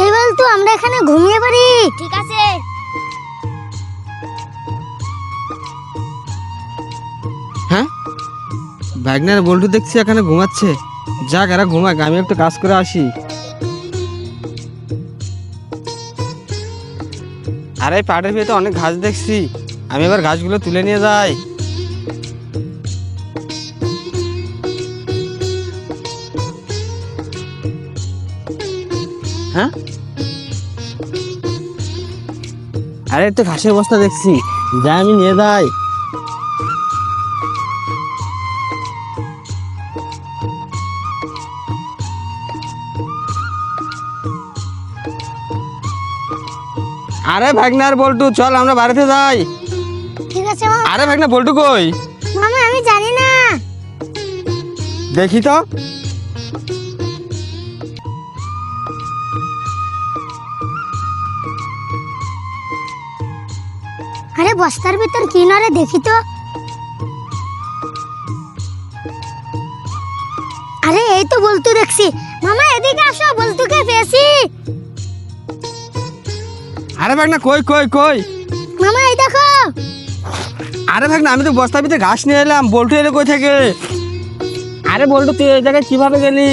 এই বলতো আমরা এখানে ঘুমিয়ে পড়ি। ঠিক আছে। হ্যাঁ, ভাগনার বল্টু দেখছি এখানে ঘুমাচ্ছে। যাক, এরা ঘুমাক, আমি একটু কাজ করে আসি। আরে পাটের ভিতরে অনেক ঘাস দেখছি, আমি এবার ঘাসগুলো তুলে নিয়ে যাই। হ্যাঁ, আরে একটু ঘাসের বস্তা দেখছি, যাই আমি নিয়ে যাই। আরে ভাগনার বল্টু, চল আমরা বাড়িতে যাই। ঠিক আছে মামা। আরে ভাগনা বল্টু কই? মামা আমি জানি না। দেখি তো। আরে বস্তার ভিতর কি না রে, দেখি তো। আরে এই তো বল্টু দেখছি। মামা এদিকে আসো, বল্টুকে পেয়েছি। আরে ভাগনা কই কই কই? মামা এই দেখো। আরে ভাগনা, আমি তো বস্তার ভিতরে ঘাস নিয়ে এলাম, বল্টু এলে কই থেকে? আরে বল্টু, তুই এই জায়গায় কিভাবে গেলি?